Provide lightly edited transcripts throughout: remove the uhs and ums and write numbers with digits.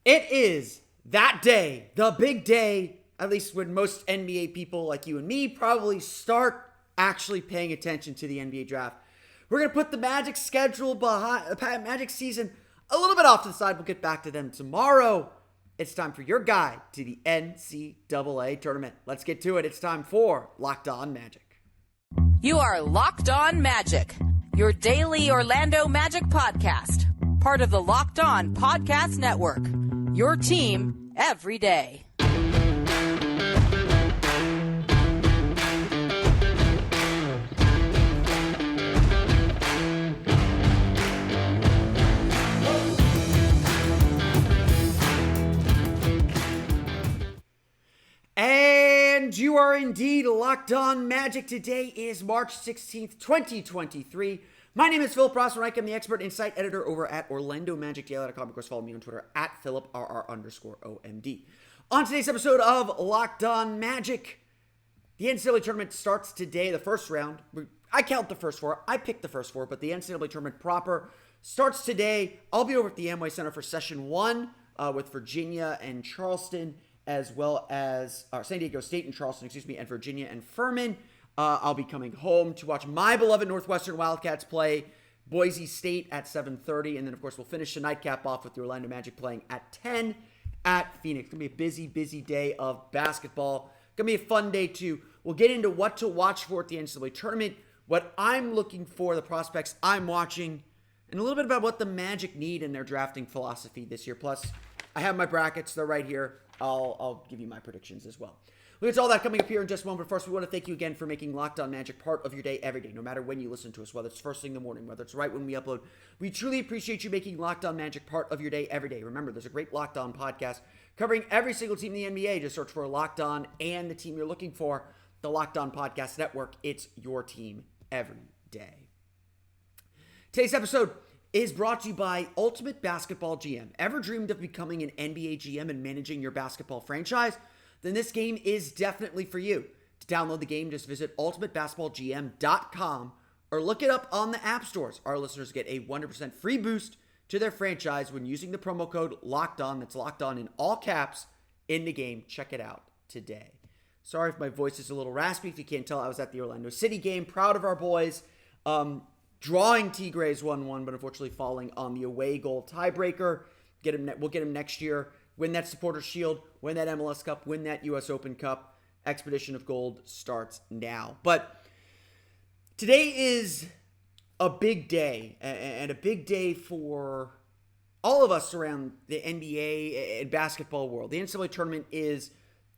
It is that day, the big day, at least when most NBA people like you and me probably start actually paying attention to the NBA draft. We're going to put the Magic schedule behind, Magic season a little bit off to the side. We'll get back to them tomorrow. It's time for your guide to the NCAA Tournament. Let's get to it. It's time for Locked On Magic. You are Locked On Magic, your daily Orlando Magic podcast, part of the Locked On Podcast Network, your team every day. And you are indeed Locked On Magic. Today is March 16th, 2023. My name is Philip Rossman. I'm the expert insight editor over at OrlandoMagicDaily.com. Of course, follow me on Twitter at PhilipRR_OMD. On today's episode of Locked On Magic, the NCAA Tournament starts today, the first round. I count the first four. I picked the first four, but the NCAA Tournament proper starts today. I'll be over at the Amway Center for session one with Virginia and Charleston, as well as San Diego State and Charleston, and Virginia and Furman. I'll be coming home to watch my beloved Northwestern Wildcats play Boise State at 7:30. And then, of course, we'll finish the nightcap off with the Orlando Magic playing at 10 at Phoenix. It's going to be a busy, busy day of basketball. Going to be a fun day, too. We'll get into what to watch for at the NCAA Tournament, what I'm looking for, the prospects I'm watching, and a little bit about what the Magic need in their drafting philosophy this year. Plus, I have my brackets. They're right here. I'll give you my predictions as well. We'll get to all that coming up here in just a moment. But first, we want to thank you again for making Locked On Magic part of your day every day, no matter when you listen to us, whether it's first thing in the morning, whether it's right when we upload. We truly appreciate you making Locked On Magic part of your day every day. Remember, there's a great Locked On podcast covering every single team in the NBA. Just search for Locked On and the team you're looking for, the Locked On Podcast Network. It's your team every day. Today's episode is brought to you by Ultimate Basketball GM. Ever dreamed of becoming an NBA GM and managing your basketball franchise? Then this game is definitely for you. To download the game, just visit ultimatebasketballgm.com or look it up on the app stores. Our listeners get a 100% free boost to their franchise when using the promo code LOCKEDON. That's locked on in all caps in the game. Check it out today. Sorry if my voice is a little raspy. If you can't tell, I was at the Orlando City game. Proud of our boys. Drawing Tigres 1-1, but unfortunately falling on the away goal tiebreaker. We'll get him next year. Win that Supporters Shield, win that MLS Cup, win that US Open Cup. Expedition of Gold starts now. But today is a big day, and a big day for all of us around the NBA and basketball world. The NCAA Tournament is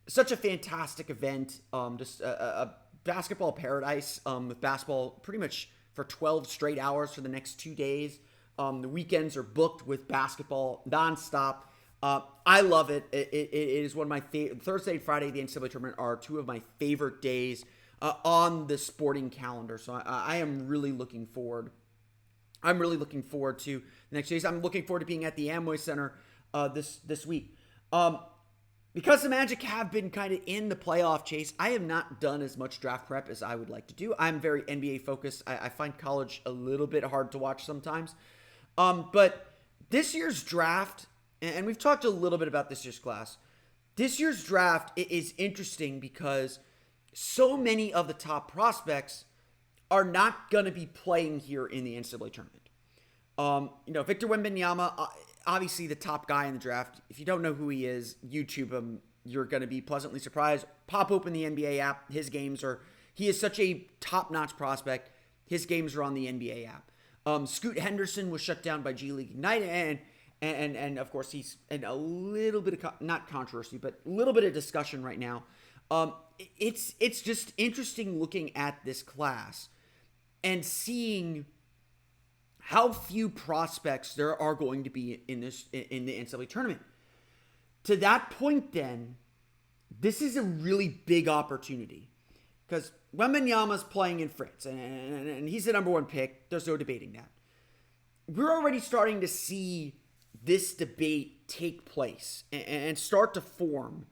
such a fantastic event, just a basketball paradise with basketball pretty much for 12 straight hours for the next 2 days. The weekends are booked with basketball nonstop. I love it. It is one of my favorite. Thursday and Friday, the NCAA Tournament are two of my favorite days on the sporting calendar. So I am really looking forward. I'm really looking forward to the next days. I'm looking forward to being at the Amway Center this week. Because the Magic have been kind of in the playoff chase, I have not done as much draft prep as I would like to do. I'm very NBA focused. I find college a little bit hard to watch sometimes. But this year's draft, and we've talked a little bit about this year's class. This year's draft is interesting because so many of the top prospects are not going to be playing here in the NCAA Tournament. Victor Wembanyama, obviously the top guy in the draft. If you don't know who he is, YouTube him. You're going to be pleasantly surprised. Pop open the NBA app. He is such a top-notch prospect. His games are on the NBA app. Scoot Henderson was shut down by G League Ignite, and of course he's in a little bit of not controversy, but a little bit of discussion right now. It's just interesting looking at this class and seeing how few prospects there are going to be in the NCAA Tournament. To that point, then, this is a really big opportunity because Wembanyama's playing in France, and he's the number one pick. There's no debating that. We're already starting to see this debate take place and start to form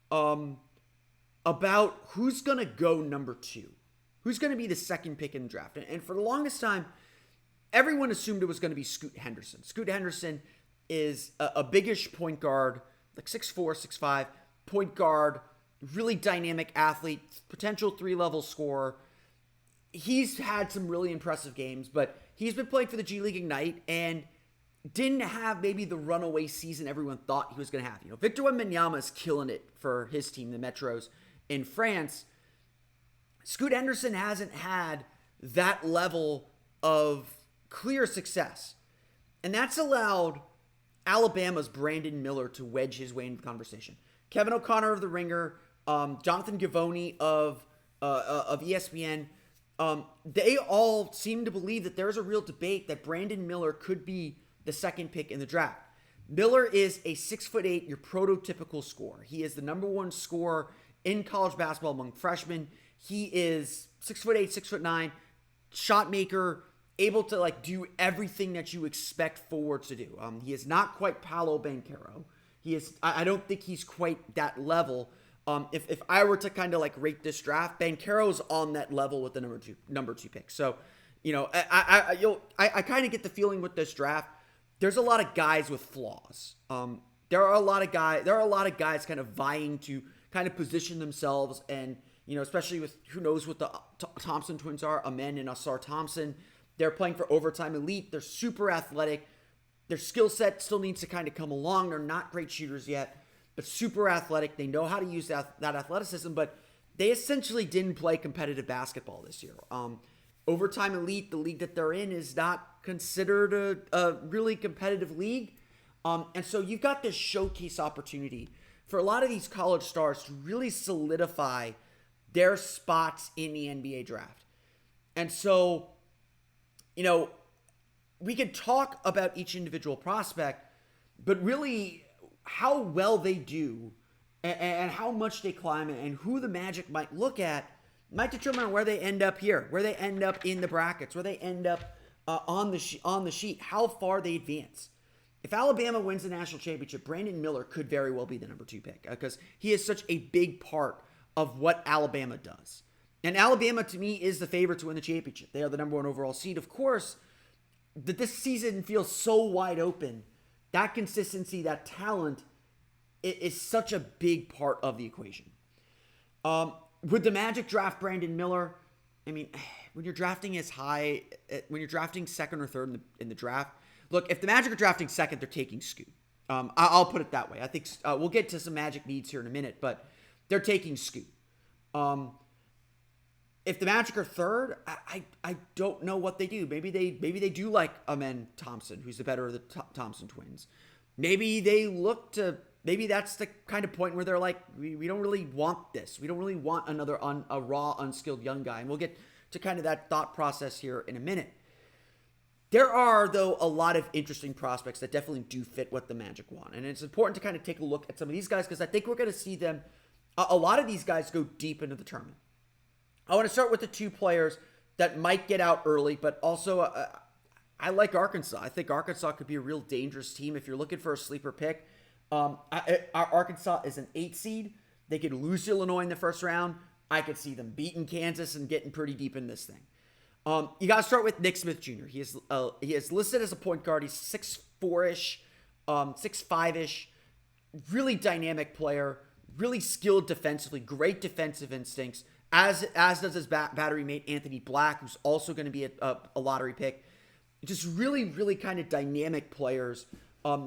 about who's going to go number two, who's going to be the second pick in the draft. And for the longest time, everyone assumed it was going to be Scoot Henderson. Scoot Henderson is a biggish point guard, like 6'4", 6'5", point guard, really dynamic athlete, potential 3-level scorer. He's had some really impressive games, but he's been playing for the G League Ignite and didn't have maybe the runaway season everyone thought he was going to have. Victor Wembanyama is killing it for his team, the Metros, in France. Scoot Henderson hasn't had that level of clear success. And that's allowed Alabama's Brandon Miller to wedge his way into the conversation. Kevin O'Connor of The Ringer, Jonathan Givony of ESPN, they all seem to believe that there's a real debate that Brandon Miller could be the second pick in the draft. Miller is a 6'8", your prototypical scorer. He is the number one scorer in college basketball among freshmen. He is 6'8", 6'9", shot maker, able to do everything that you expect forwards to do. He is not quite Paolo Banchero. I don't think he's quite that level. If I were to kind of rate this draft, Banchero's on that level with the number two pick. So, I kind of get the feeling with this draft, there's a lot of guys with flaws. There are a lot of guys kind of vying to kind of position themselves, and especially with who knows what the Thompson twins are, Amen and Asar Thompson. They're playing for overtime elite. They're super athletic. Their skill set still needs to kind of come along. They're not great shooters yet, but super athletic. They know how to use that athleticism, but they essentially didn't play competitive basketball this year. Overtime elite, the league that they're in, is not considered a really competitive league. And so you've got this showcase opportunity for a lot of these college stars to really solidify their spots in the NBA draft. And so, we could talk about each individual prospect, but really how well they do and how much they climb and who the Magic might look at might determine where they end up here, where they end up in the brackets, where they end up on the sheet, how far they advance. If Alabama wins the national championship, Brandon Miller could very well be the number two pick because he is such a big part of what Alabama does. And Alabama, to me, is the favorite to win the championship. They are the number one overall seed. Of course, that this season feels so wide open. That consistency, that talent is such a big part of the equation. Would the Magic draft Brandon Miller? I mean, when you're drafting as high, when you're drafting second or third in the draft, look, if the Magic are drafting second, they're taking Scoot. I'll put it that way. I think we'll get to some Magic needs here in a minute, but they're taking Scoot. If the Magic are third, I don't know what they do. Maybe they do like Amen Thompson, who's the better of the Thompson twins. Maybe that's the kind of point where they're like, we don't really want this. We don't really want another a raw, unskilled young guy. And we'll get to kind of that thought process here in a minute. There are, though, a lot of interesting prospects that definitely do fit what the Magic want. And it's important to kind of take a look at some of these guys because I think we're going to see them, a lot of these guys go deep into the tournament. I want to start with the two players that might get out early, but also I like Arkansas. I think Arkansas could be a real dangerous team if you're looking for a sleeper pick. Arkansas is an 8 seed. They could lose to Illinois in the first round. I could see them beating Kansas and getting pretty deep in this thing. You got to start with Nick Smith Jr. He is listed as a point guard. He's 6'4"-ish, 6'5"-ish, really dynamic player, really skilled defensively, great defensive instincts, as does his battery mate Anthony Black, who's also going to be a lottery pick. Just really, really kind of dynamic players.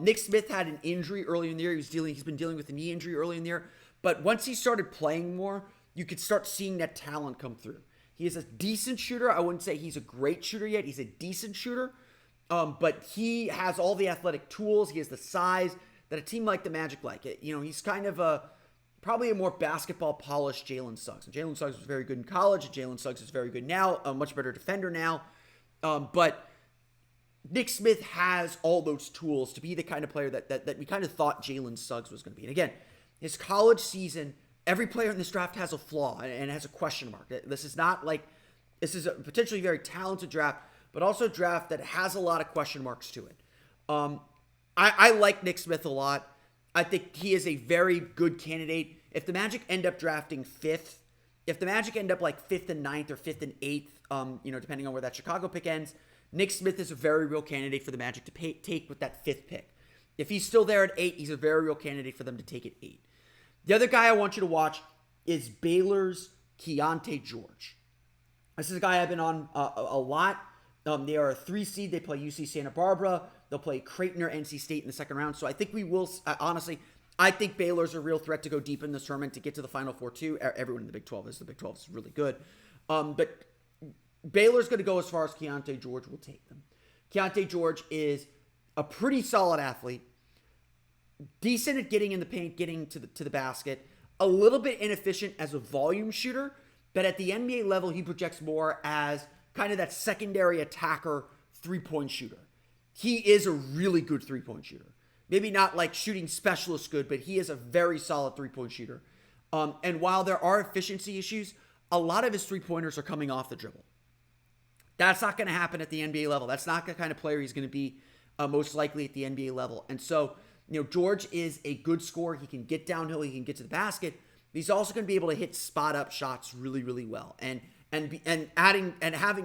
Nick Smith had an injury early in the year. He's been dealing with a knee injury early in the year. But once he started playing more, you could start seeing that talent come through. He is a decent shooter. I wouldn't say he's a great shooter yet. He's a decent shooter. But he has all the athletic tools. He has the size that a team like the Magic like. He's kind of probably a more basketball polished Jalen Suggs. And Jalen Suggs was very good in college. And Jalen Suggs is very good now. A much better defender now. But Nick Smith has all those tools to be the kind of player that we kind of thought Jalen Suggs was going to be. And again, his college season, every player in this draft has a flaw and has a question mark. This is a potentially very talented draft, but also a draft that has a lot of question marks to it. I like Nick Smith a lot. I think he is a very good candidate. If the Magic end up drafting 5th, if the Magic end up 5th and 9th or 5th and 8th, depending on where that Chicago pick ends, Nick Smith is a very real candidate for the Magic to take with that 5th pick. If he's still there at 8, he's a very real candidate for them to take at 8. The other guy I want you to watch is Baylor's Keontae George. This is a guy I've been on a lot. They are a 3 seed. They play UC Santa Barbara. They'll play Creighton or NC State in the second round. So I think we will, honestly, I think Baylor's a real threat to go deep in this tournament to get to the Final Four too. Everyone in the Big 12 is. The Big 12 is really good. But Baylor's going to go as far as Keontae George will take them. Keontae George is a pretty solid athlete. Decent at getting in the paint, getting to the basket. A little bit inefficient as a volume shooter. But at the NBA level, he projects more as kind of that secondary attacker 3-point shooter. He is a really good 3-point shooter. Maybe not like shooting specialist good, but he is a very solid 3-point shooter. And while there are efficiency issues, a lot of his 3-pointers are coming off the dribble. That's not going to happen at the NBA level. That's not the kind of player he's going to be most likely at the NBA level. And so, George is a good scorer. He can get downhill. He can get to the basket. He's also going to be able to hit spot-up shots really, really well. And having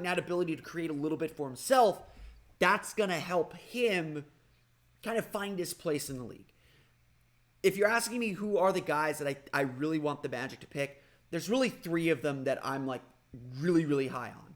that ability to create a little bit for himself, that's going to help him kind of find his place in the league. If you're asking me who are the guys that I really want the Magic to pick, there's really 3 of them that I'm like really, really high on.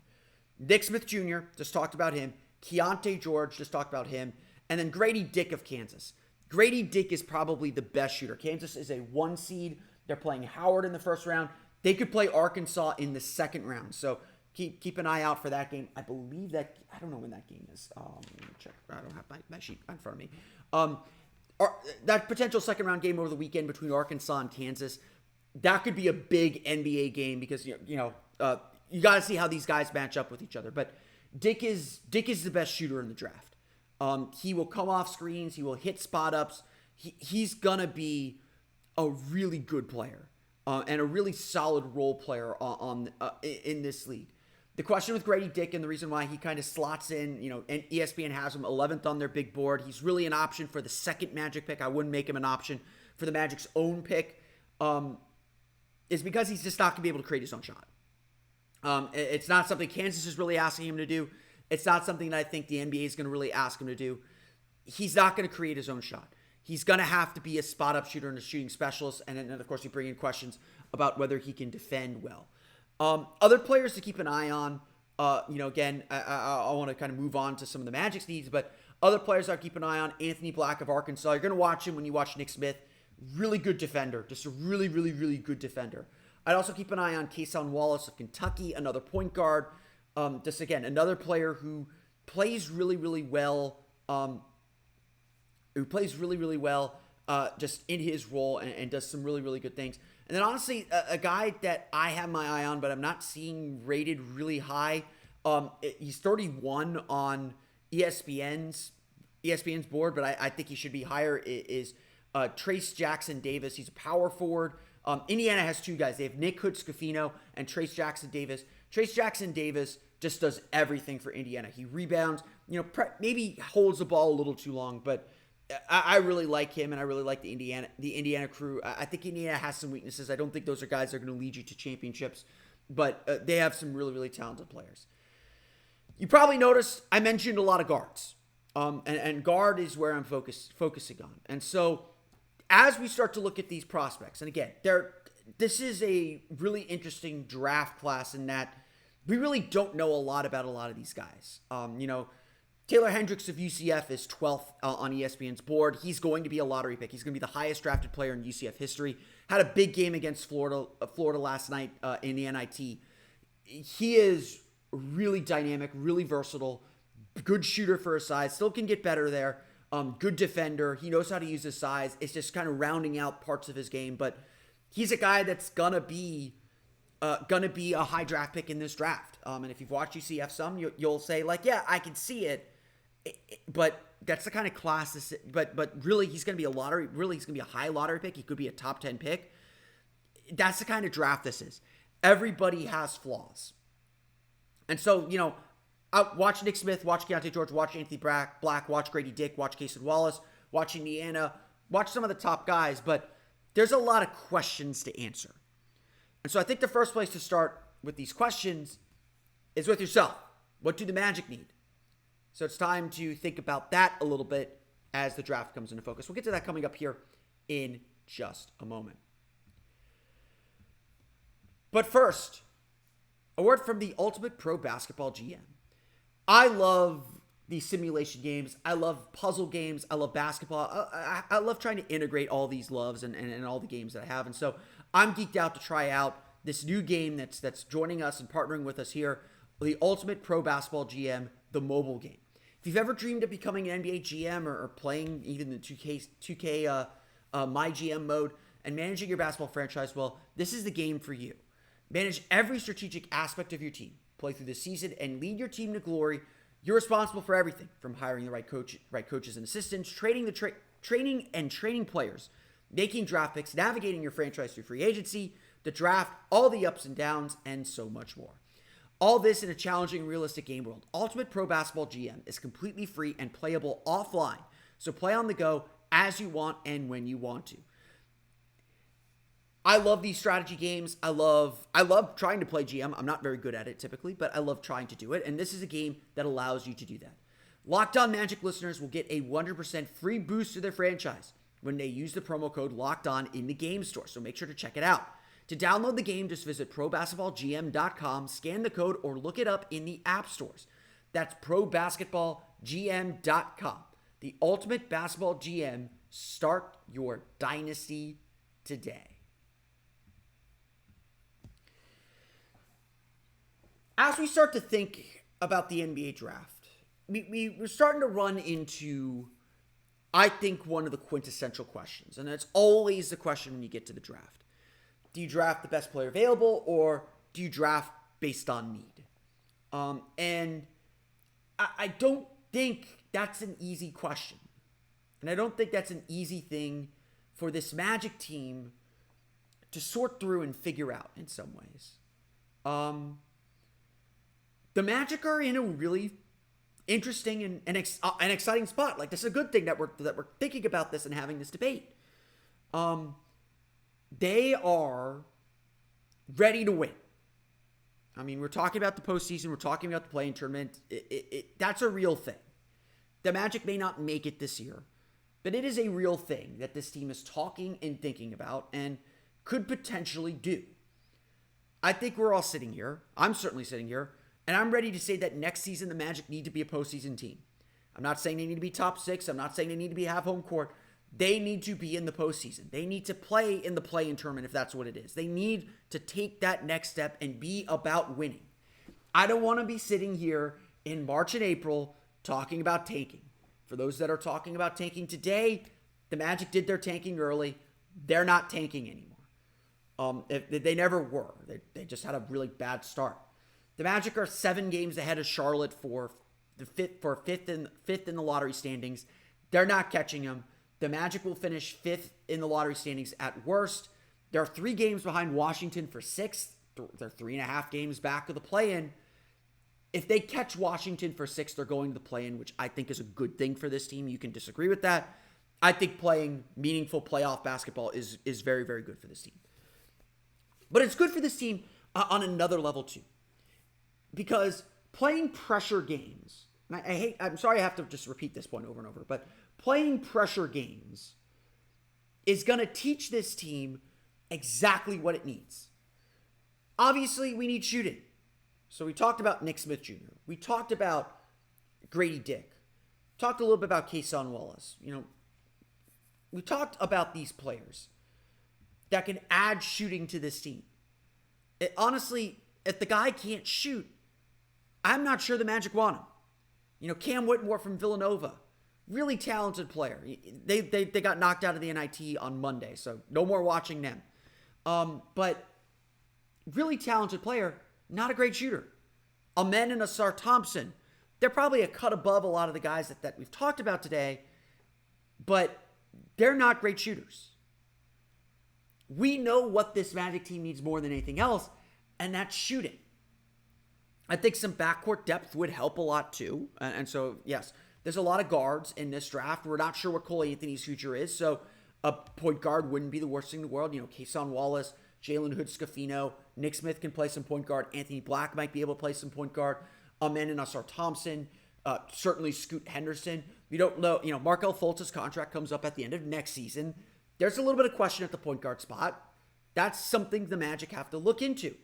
Nick Smith Jr., just talked about him. Keontae George, just talked about him. And then Grady Dick of Kansas. Grady Dick is probably the best shooter. Kansas is a 1 seed. They're playing Howard in the first round. They could play Arkansas in the second round. So keep an eye out for that game. I believe that, I don't know when that game is. Let me check. I don't have my sheet in front of me. That potential second round game over the weekend between Arkansas and Kansas, that could be a big NBA game because, you got to see how these guys match up with each other. But Dick is the best shooter in the draft. He will come off screens. He will hit spot ups. He's going to be a really good player and a really solid role player in this league. The question with Grady Dick and the reason why he kind of slots in, and ESPN has him 11th on their big board. He's really an option for the second Magic pick. I wouldn't make him an option for the Magic's own pick. Is because he's just not going to be able to create his own shot. It's not something Kansas is really asking him to do. It's not something that I think the NBA is going to really ask him to do. He's not going to create his own shot. He's going to have to be a spot-up shooter and a shooting specialist. And then, of course, you bring in questions about whether he can defend well. Other players to keep an eye on, again, I want to kind of move on to some of the Magic's needs, but other players I'll keep an eye on, Anthony Black of Arkansas. You're going to watch him when you watch Nick Smith. Really good defender. Just a really, really, really good defender. I'd also keep an eye on Kason Wallace of Kentucky, another point guard. Just, again, another player who plays really, really well, just in his role and does some really, really good things. And then, honestly, a guy that I have my eye on, but I'm not seeing rated really high. He's 31 on ESPN's board, but I think he should be higher, is Trace Jackson Davis. He's a power forward. Indiana has 2 guys. They have Nick Hood-Scafino and Trace Jackson Davis. Trace Jackson Davis just does everything for Indiana. He rebounds, maybe holds the ball a little too long, but I really like him, and I really like the Indiana crew. I think Indiana has some weaknesses. I don't think those are guys that are going to lead you to championships, but they have some really, really talented players. You probably noticed I mentioned a lot of guards, and guard is where I'm focusing on. And so as we start to look at these prospects, and again, this is a really interesting draft class in that we really don't know a lot about a lot of these guys. Taylor Hendricks of UCF is 12th on ESPN's board. He's going to be a lottery pick. He's going to be the highest drafted player in UCF history. Had a big game against Florida last night in the NIT. He is really dynamic, really versatile, good shooter for his size. Still can get better there. Good defender. He knows how to use his size. It's just kind of rounding out parts of his game. But he's a guy that's gonna be a high draft pick in this draft. And if you've watched UCF some, you'll say like, yeah, I can see it. But that's the kind of class. But really, he's gonna be a lottery. Really, he's gonna be a high lottery pick. He could be a top 10 pick. That's the kind of draft this is. Everybody has flaws. And so, watch Nick Smith, watch Keontae George, watch Anthony Black, watch Grady Dick, watch Kason Wallace, watch Indiana, watch some of the top guys, but there's a lot of questions to answer. And so I think the first place to start with these questions is with yourself. What do the Magic need? So it's time to think about that a little bit as the draft comes into focus. We'll get to that coming up here in just a moment. But first, a word from the Ultimate Pro Basketball GM. I love these simulation games. I love puzzle games. I love basketball. I love trying to integrate all these loves and all the games that I have. And so I'm geeked out to try out this new game that's joining us and partnering with us here, the Ultimate Pro Basketball GM, the mobile game. If you've ever dreamed of becoming an NBA GM or playing even the 2K My GM mode and managing your basketball franchise, well, this is the game for you. Manage every strategic aspect of your team, play through the season, and lead your team to glory. You're responsible for everything from hiring the right coaches and assistants, training players, making draft picks, navigating your franchise through free agency, the draft, all the ups and downs, and so much more. All this in a challenging, realistic game world. Ultimate Pro Basketball GM is completely free and playable offline, so play on the go as you want and when you want to. I love these strategy games. I love trying to play GM. I'm not very good at it typically, but I love trying to do it. And this is a game that allows you to do that. Locked On Magic listeners will get a 100% free boost to their franchise when they use the promo code Locked On in the game store. So make sure to check it out. To download the game, just visit probasketballgm.com, scan the code, or look it up in the app stores. That's probasketballgm.com. The Ultimate Basketball GM. Start your dynasty today. As we start to think about the NBA draft, we're starting to run into, I think, one of the quintessential questions. And it's always the question when you get to the draft. Do you draft the best player available, or do you draft based on need? And I don't think that's an easy question. And I don't think that's an easy thing for this Magic team to sort through and figure out in some ways. The Magic are in a really interesting and exciting spot. Like, this is a good thing that we're thinking about this and having this debate. They are ready to win. I mean, we're talking about the postseason. We're talking about the play-in tournament. That's a real thing. The Magic may not make it this year, but it is a real thing that this team is talking and thinking about and could potentially do. I think we're all sitting here. I'm certainly sitting here. And I'm ready to say that next season, the Magic need to be a postseason team. I'm not saying they need to be top 6. I'm not saying they need to have home court. They need to be in the postseason. They need to play in the play-in tournament if that's what it is. They need to take that next step and be about winning. I don't want to be sitting here in March and April talking about tanking. For those that are talking about tanking today, the Magic did their tanking early. They're not tanking anymore. They never were. They just had a really bad start. The Magic are 7 games ahead of Charlotte for fifth in the lottery standings. They're not catching them. The Magic will finish 5th in the lottery standings at worst. They're 3 games behind Washington for 6th. They're 3.5 games back of the play-in. If they catch Washington for 6th, they're going to the play-in, which I think is a good thing for this team. You can disagree with that. I think playing meaningful playoff basketball is very, very good for this team. But it's good for this team on another level too. Because playing pressure games, and I'm sorry I have to just repeat this point over and over, but playing pressure games is going to teach this team exactly what it needs. Obviously, we need shooting. So we talked about Nick Smith Jr. We talked about Grady Dick. Talked a little bit about Kason Wallace. We talked about these players that can add shooting to this team. Honestly, if the guy can't shoot, I'm not sure the Magic want him. Cam Whitmore from Villanova, really talented player. They got knocked out of the NIT on Monday, so no more watching them. But really talented player, not a great shooter. Amen and Asar Thompson, they're probably a cut above a lot of the guys that we've talked about today, but they're not great shooters. We know what this Magic team needs more than anything else, and that's shooting. I think some backcourt depth would help a lot too. And so, yes, there's a lot of guards in this draft. We're not sure what Cole Anthony's future is, so a point guard wouldn't be the worst thing in the world. Kason Wallace, Jalen Hood-Scafino, Nick Smith can play some point guard. Anthony Black might be able to play some point guard. Amen and Asar Thompson. Certainly Scoot Henderson. We don't know, Markelle Fultz's contract comes up at the end of next season. There's a little bit of question at the point guard spot. That's something the Magic have to look into.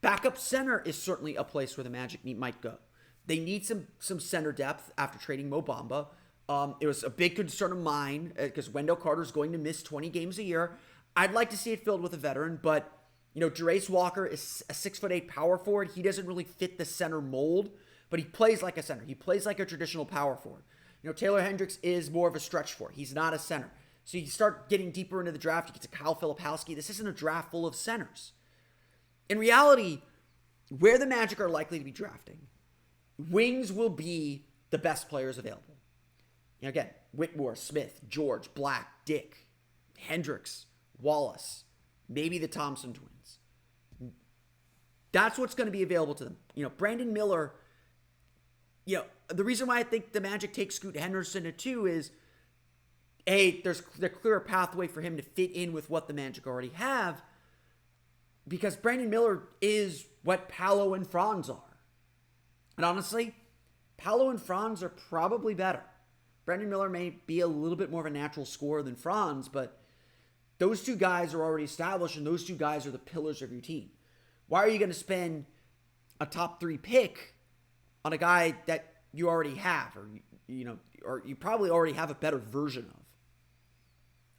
Backup center is certainly a place where the Magic might go. They need some center depth after trading Mo Bamba. It was a big concern of mine because Wendell Carter's going to miss 20 games a year. I'd like to see it filled with a veteran, but Jarace Walker is a 6'8" power forward. He doesn't really fit the center mold, but he plays like a center. He plays like a traditional power forward. Taylor Hendricks is more of a stretch forward. He's not a center. So you start getting deeper into the draft, you get to Kyle Filipowski. This isn't a draft full of centers. In reality, where the Magic are likely to be drafting, wings will be the best players available. Again, Whitmore, Smith, George, Black, Dick, Hendricks, Wallace, maybe the Thompson twins. That's what's going to be available to them. Brandon Miller, the reason why I think the Magic take Scoot Henderson at 2 is, there's a clear pathway for him to fit in with what the Magic already have, because Brandon Miller is what Paolo and Franz are. And honestly, Paolo and Franz are probably better. Brandon Miller may be a little bit more of a natural scorer than Franz, but those two guys are already established, and those two guys are the pillars of your team. Why are you going to spend a top 3 pick on a guy that you already have, or you probably already have a better version of?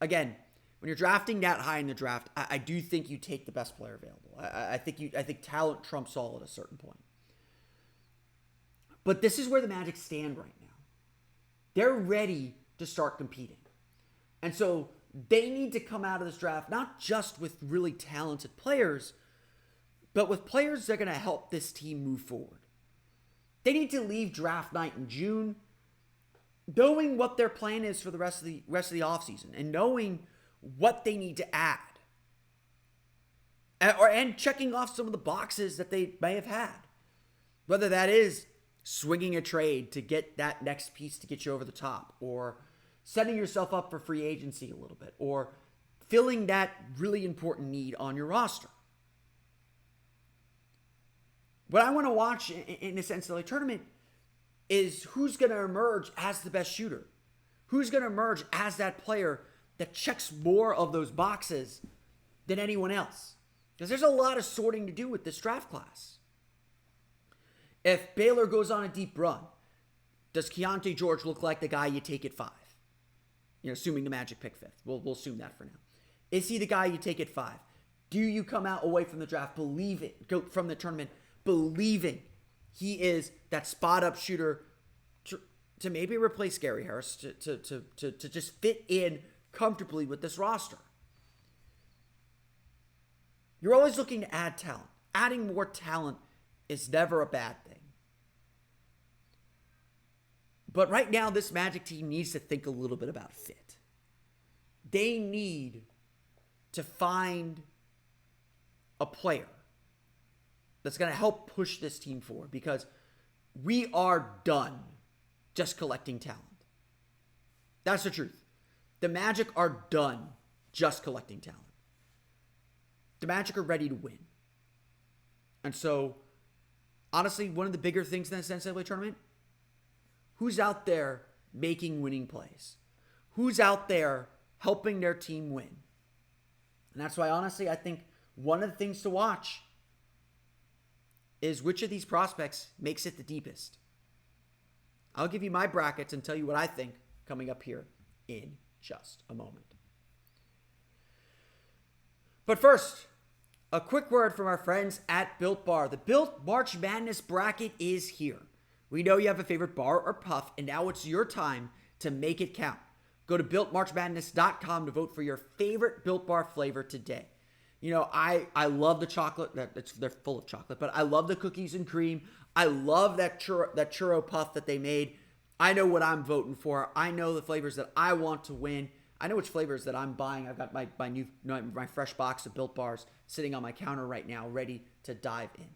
Again, when you're drafting that high in the draft, I do think you take the best player available. I think talent trumps all at a certain point. But this is where the Magic stand right now. They're ready to start competing. And so they need to come out of this draft not just with really talented players, but with players that are going to help this team move forward. They need to leave draft night in June knowing what their plan is for the rest of the offseason and knowing what they need to add. And checking off some of the boxes that they may have had. Whether that is swinging a trade to get that next piece to get you over the top, or setting yourself up for free agency a little bit, or filling that really important need on your roster. What I want to watch in this NCAA tournament is who's going to emerge as the best shooter. Who's going to emerge as that player that checks more of those boxes than anyone else. Because there's a lot of sorting to do with this draft class. If Baylor goes on a deep run, does Keontae George look like the guy you take at 5? Assuming the Magic pick 5th. We'll assume that for now. Is he the guy you take at 5? Do you come out away from the draft from the tournament believing he is that spot-up shooter to maybe replace Gary Harris, to just fit in comfortably with this roster? You're always looking to add talent. Adding more talent is never a bad thing. But right now, this Magic team needs to think a little bit about fit. They need to find a player that's going to help push this team forward, because we are done just collecting talent. That's the truth. The Magic are done just collecting talent. The Magic are ready to win. And so, honestly, one of the bigger things in this NCAA tournament, who's out there making winning plays? Who's out there helping their team win? And that's why, honestly, I think one of the things to watch is which of these prospects makes it the deepest. I'll give you my brackets and tell you what I think coming up here in just a moment. But first, a quick word from our friends at Built Bar. The Built March Madness bracket is here. We know you have a favorite bar or puff, and now it's your time to make it count. Go to BuiltMarchMadness.com to vote for your favorite Built Bar flavor today. I love the chocolate. They're full of chocolate, but I love the cookies and cream. I love that churro puff that they made. I know what I'm voting for. I know the flavors that I want to win. I know which flavors that I'm buying. I've got my fresh box of Built Bars sitting on my counter right now, ready to dive in.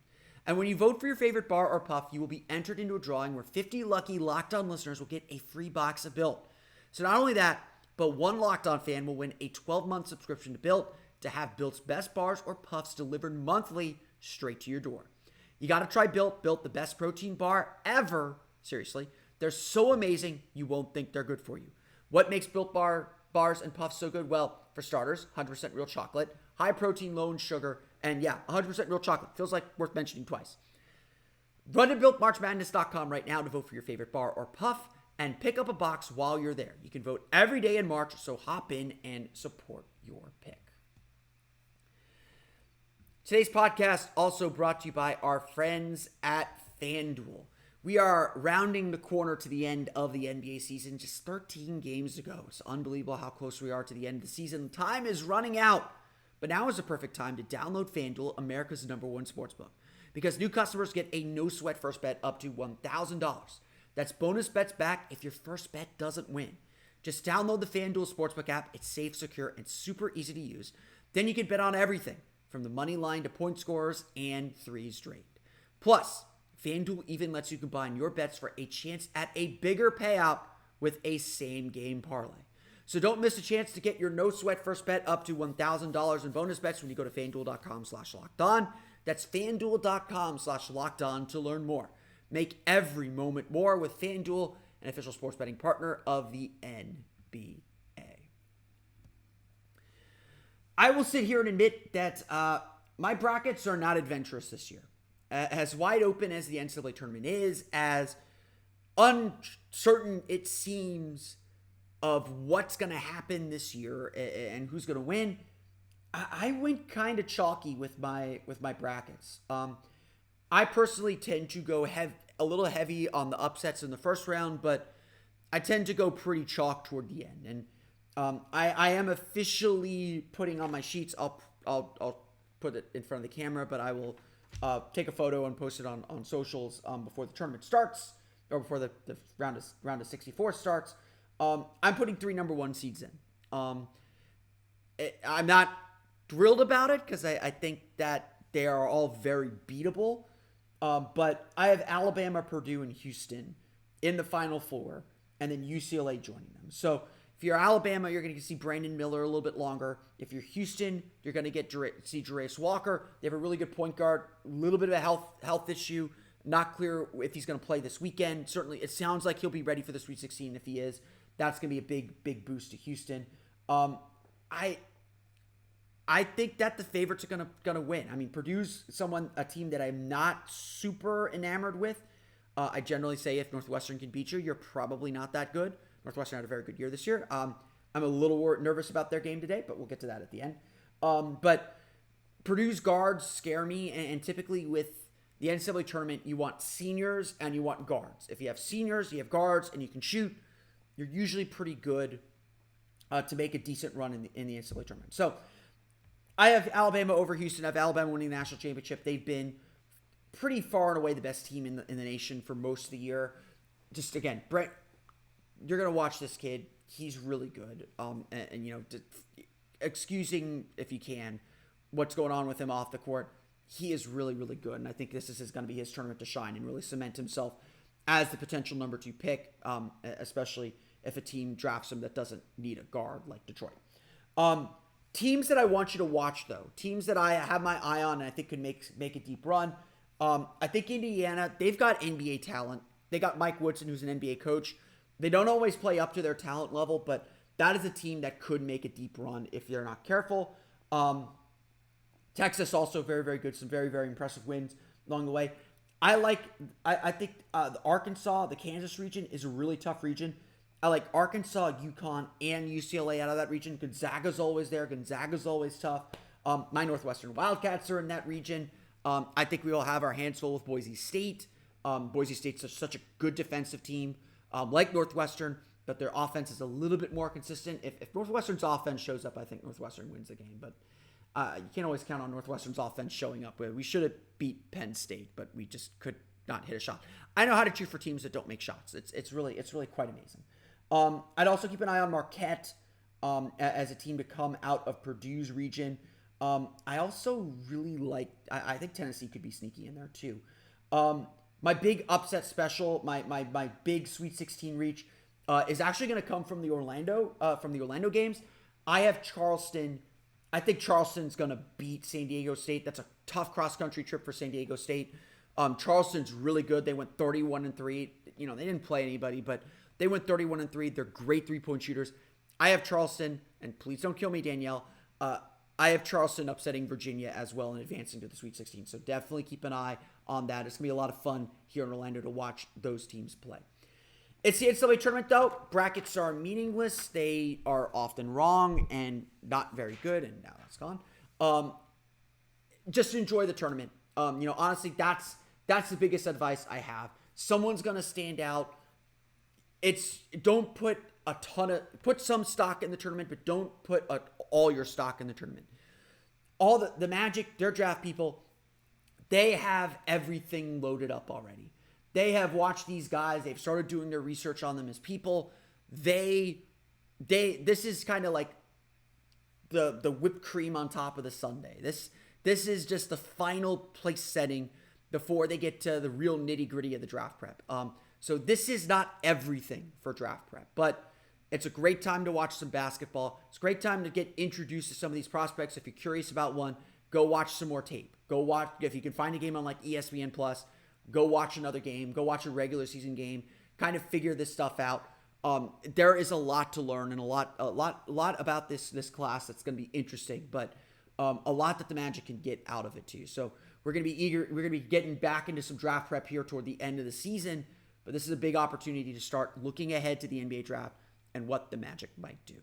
And when you vote for your favorite bar or puff, you will be entered into a drawing where 50 lucky Locked On listeners will get a free box of Built. So not only that, but one Locked On fan will win a 12-month subscription to Built to have Built's best bars or puffs delivered monthly straight to your door. You got to try Built. Built, the best protein bar ever Seriously. They're so amazing, you won't think they're good for you. What makes Built bars and puffs so good? Well, for starters, 100% real chocolate, high protein, low in sugar, and 100% real chocolate. Feels like worth mentioning twice. Run to BuiltMarchMadness.com right now to vote for your favorite bar or puff and pick up a box while you're there. You can vote every day in March, so hop in and support your pick. Today's podcast also brought to you by our friends at FanDuel. We are rounding the corner to the end of the NBA season, just 13 games to go. It's unbelievable how close we are to the end of the season. Time is running out, but now is the perfect time to download FanDuel, America's #1 sportsbook, because new customers get a no-sweat first bet up to $1,000. That's bonus bets back if your first bet doesn't win. Just download the FanDuel Sportsbook app. It's safe, secure, and super easy to use. Then you can bet on everything, from the money line to point scorers and threes straight. Plus, FanDuel even lets you combine your bets for a chance at a bigger payout with a same-game parlay. So don't miss a chance to get your no-sweat first bet up to $1,000 in bonus bets when you go to FanDuel.com/lockedon. That's FanDuel.com/lockedon to learn more. Make every moment more with FanDuel, an official sports betting partner of the NBA. I will sit here and admit that my brackets are not adventurous this year. As wide open as the NCAA tournament is, as uncertain it seems of what's going to happen this year and who's going to win, I went kind of chalky with my brackets. I personally tend to go a little heavy on the upsets in the first round, but I tend to go pretty chalk toward the end. And I am officially putting on my sheets. I'll put it in front of the camera, but I will take a photo and post it on socials before the tournament starts, or before the round of 64 starts. I'm putting 3 number 1 seeds in. I'm not thrilled about it because I think that they are all very beatable. But I have Alabama, Purdue, and Houston in the Final Four, and then UCLA joining them. So if you're Alabama, you're going to see Brandon Miller a little bit longer. If you're Houston, you're going to see Jarace Walker. They have a really good point guard, a little bit of a health issue. Not clear if he's going to play this weekend. Certainly, it sounds like he'll be ready for the Sweet 16. If he is, that's going to be a big boost to Houston. I think that the favorites are going to win. I mean, Purdue's a team that I'm not super enamored with. I generally say if Northwestern can beat you, you're probably not that good. Northwestern had a very good year this year. I'm a little nervous about their game today, but we'll get to that at the end. But Purdue's guards scare me, and typically with the NCAA tournament, you want seniors and you want guards. If you have seniors, you have guards, and you can shoot, you're usually pretty good to make a decent run in the NCAA tournament. So I have Alabama over Houston. I have Alabama winning the national championship. They've been pretty far and away the best team in the nation for most of the year. Just again, Brett, you're gonna watch this kid. He's really good. And you know, excusing if you can what's going on with him off the court, he is really, really good. And I think this is going to be his tournament to shine and really cement himself as the potential number 2 pick, especially if a team drafts him that doesn't need a guard like Detroit. Teams that I want you to watch, though, teams that I have my eye on and I think could make a deep run. I think Indiana, they've got NBA talent. They got Mike Woodson, who's an NBA coach. They don't always play up to their talent level, but that is a team that could make a deep run if they're not careful. Texas also very, very good. Some very, very impressive wins along the way. I think the Arkansas, the Kansas region is a really tough region. I like Arkansas, UConn, and UCLA out of that region. Gonzaga's always there. Gonzaga's always tough. My Northwestern Wildcats are in that region. I think we all have our hands full with Boise State. Boise State's such a good defensive team, like Northwestern, but their offense is a little bit more consistent. If Northwestern's offense shows up, I think Northwestern wins the game. But you can't always count on Northwestern's offense showing up. We should have beat Penn State, but we just could not hit a shot. I know how to cheer for teams that don't make shots. It's really quite amazing. I'd also keep an eye on Marquette as a team to come out of Purdue's region. I also really like, I think Tennessee could be sneaky in there too. My big upset special, my big Sweet 16 reach is actually going to come from the Orlando games. I have Charleston. I think Charleston's going to beat San Diego State. That's a tough cross-country trip for San Diego State. Charleston's really good. They went 31-3. They didn't play anybody, but they went 31-3. They're great three-point shooters. I have Charleston, and please don't kill me, Danielle. I have Charleston upsetting Virginia as well and advancing to the Sweet 16. So definitely keep an eye on that. It's going to be a lot of fun here in Orlando to watch those teams play. It's the NCAA Tournament, though. Brackets are meaningless. They are often wrong and not very good, and now that's gone. Just enjoy the tournament. Honestly, that's the biggest advice I have. Someone's going to stand out. Don't put put some stock in the tournament, but don't put all your stock in the tournament. All the Magic, their draft people, they have everything loaded up already. They have watched these guys. They've started doing their research on them as people. This is kind of like the whipped cream on top of the sundae. This is just the final place setting before they get to the real nitty gritty of the draft prep. So this is not everything for draft prep, but it's a great time to watch some basketball. It's a great time to get introduced to some of these prospects. If you're curious about one, go watch some more tape. Go watch, if you can find a game on like ESPN Plus, go watch another game. Go watch a regular season game. Kind of figure this stuff out. There is a lot to learn and a lot about this class that's going to be interesting, but a lot that the Magic can get out of it too. So we're going to be eager. We're going to be getting back into some draft prep here toward the end of the season, but this is a big opportunity to start looking ahead to the NBA draft and what the Magic might do.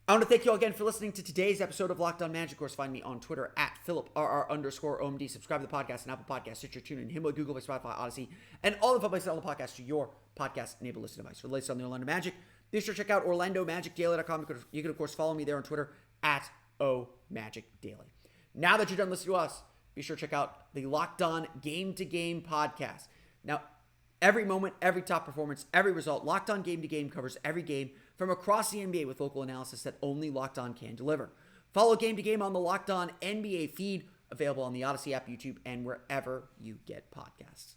I want to thank you all again for listening to today's episode of Locked On Magic. Of course, find me on Twitter at PhilipRR_OMD. Subscribe to the podcast on Apple Podcasts, Stitcher, TuneIn, Himalaya, Google Play, Spotify, Odyssey, and all the places on the podcast to your podcast-enabled listening device. For the latest on the Orlando Magic, be sure to check out OrlandoMagicDaily.com. You can, of course, follow me there on Twitter at OMagicDaily. Now that you're done listening to us, be sure to check out the Locked On Game to Game podcast. Now, every moment, every top performance, every result, Locked On Game to Game covers every game from across the NBA with local analysis that only Locked On can deliver. Follow Game to Game on the Locked On NBA feed, available on the Odyssey app, YouTube, and wherever you get podcasts.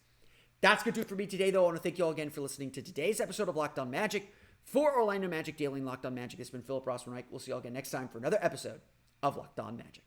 That's going to do it for me today, though. I want to thank you all again for listening to today's episode of Locked On Magic. For Orlando Magic Daily and Locked On Magic, it's been Philip Rossman-Reich. We'll see you all again next time for another episode of Locked On Magic.